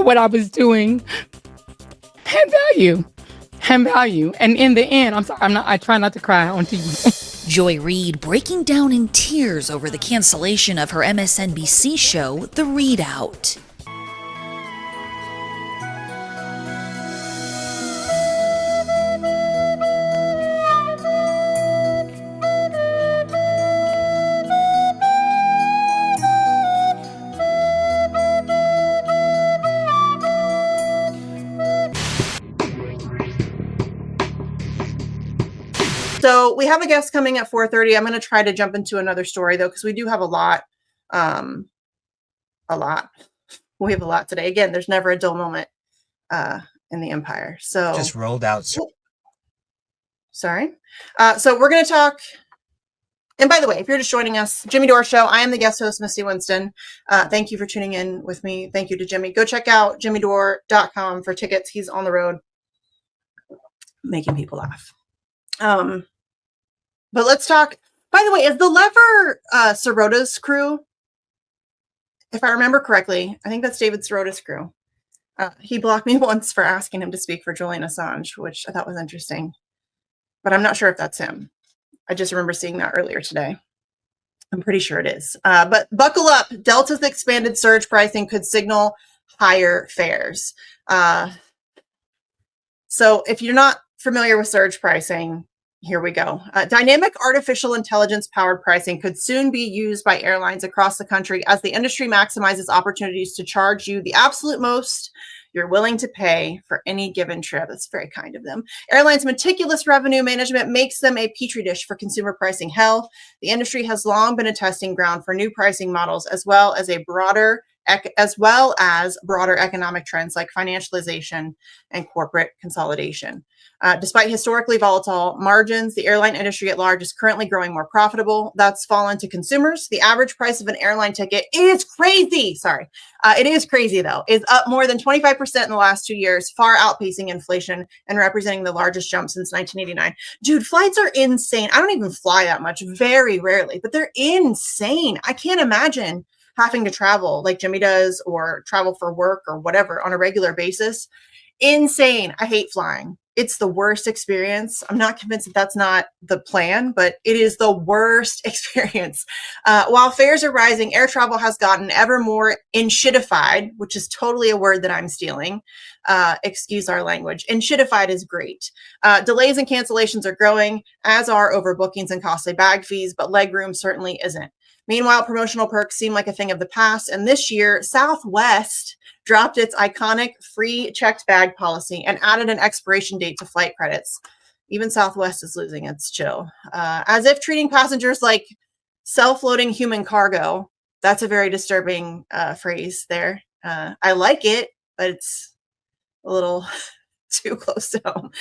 what I was doing had value. And in the end, I'm sorry, I try not to cry on TV. Joy Reid breaking down in tears over the cancellation of her MSNBC show, The Readout. So we have a guest coming at 4:30. I'm going to try to jump into another story though, because we do have a lot. We have a lot today. Again, there's never a dull moment in the empire. So just rolled out. Sorry. So we're going to talk. And by the way, if you're just joining us, Jimmy Dore Show, I am the guest host, Misty Winston. Thank you for tuning in with me. Thank you to Jimmy. Go check out jimmydore.com for tickets. He's on the road making people laugh. But let's talk. By the way, is the lever Sirota's crew? If I remember correctly, I think that's David Sirota's crew. He blocked me once for asking him to speak for Julian Assange, which I thought was interesting. But I'm not sure if that's him. I just remember seeing that earlier today. I'm pretty sure it is. But buckle up. Delta's expanded surge pricing could signal higher fares. So if you're not familiar with surge pricing, here we go. Dynamic artificial intelligence powered pricing could soon be used by airlines across the country as the industry maximizes opportunities to charge you the absolute most you're willing to pay for any given trip. That's very kind of them. Airlines' meticulous revenue management makes them a petri dish for consumer pricing hell. The industry has long been a testing ground for new pricing models, as well as broader economic trends like financialization and corporate consolidation. Despite historically volatile margins, the airline industry at large is currently growing more profitable. That's fallen to consumers. The average price of an airline ticket is crazy. It is crazy though. Is up more than 25% in the last 2 years, far outpacing inflation and representing the largest jump since 1989. Dude, flights are insane. I don't even fly that much, very rarely, but they're insane. I can't imagine having to travel like Jimmy does or travel for work or whatever on a regular basis. Insane. I hate flying. It's the worst experience. I'm not convinced that that's not the plan, but it is the worst experience. While fares are rising, air travel has gotten ever more inshitified, which is totally a word that I'm stealing. Excuse our language. Inshitified is great. Delays and cancellations are growing, as are overbookings and costly bag fees, but legroom certainly isn't. Meanwhile, promotional perks seem like a thing of the past, and this year, Southwest dropped its iconic free checked bag policy and added an expiration date to flight credits. Even Southwest is losing its chill. As if treating passengers like self-loading human cargo. That's a very disturbing phrase there. I like it, but it's a little too close to home.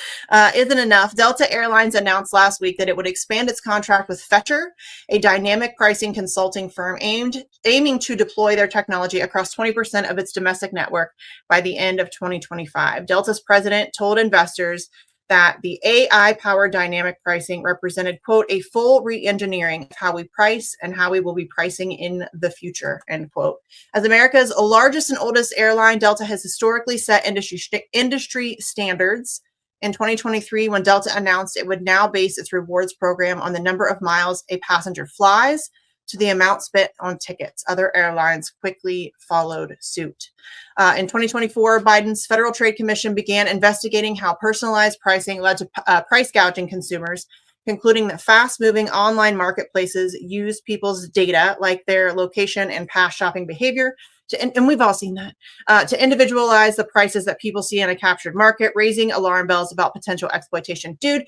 Isn't enough. Delta Airlines announced last week that it would expand its contract with Fetcher, a dynamic pricing consulting firm aiming to deploy their technology across 20% of its domestic network by the end of 2025. Delta's president told investors that the AI-powered dynamic pricing represented, quote, a full re-engineering of how we price and how we will be pricing in the future, end quote. As America's largest and oldest airline, Delta has historically set industry standards. In 2023, when Delta announced it would now base its rewards program on the number of miles a passenger flies to the amount spent on tickets. Other airlines quickly followed suit. In 2024, Biden's Federal Trade Commission began investigating how personalized pricing led to price gouging consumers, concluding that fast-moving online marketplaces use people's data, like their location and past shopping behavior, and we've all seen that, to individualize the prices that people see in a captured market, raising alarm bells about potential exploitation. Dude,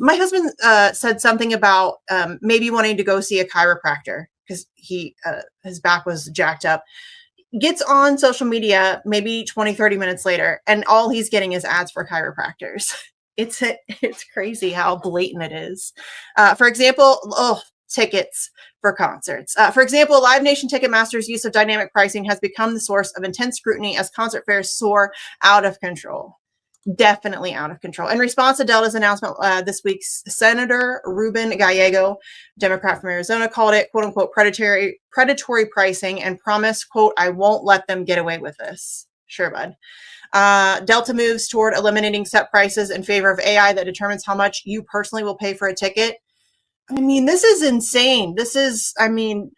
my husband said something about maybe wanting to go see a chiropractor because his back was jacked up. Gets on social media maybe 20, 30 minutes later, and all he's getting is ads for chiropractors. It's crazy how blatant it is. For example, tickets for concerts. For example, Live Nation Ticketmaster's use of dynamic pricing has become the source of intense scrutiny as concert fares soar out of control. Definitely out of control. In response to Delta's announcement this week, Senator Ruben Gallego, Democrat from Arizona, called it, quote unquote, predatory pricing and promised, quote, I won't let them get away with this. Sure, bud. Delta moves toward eliminating set prices in favor of AI that determines how much you personally will pay for a ticket. I mean, this is insane. This is, I mean,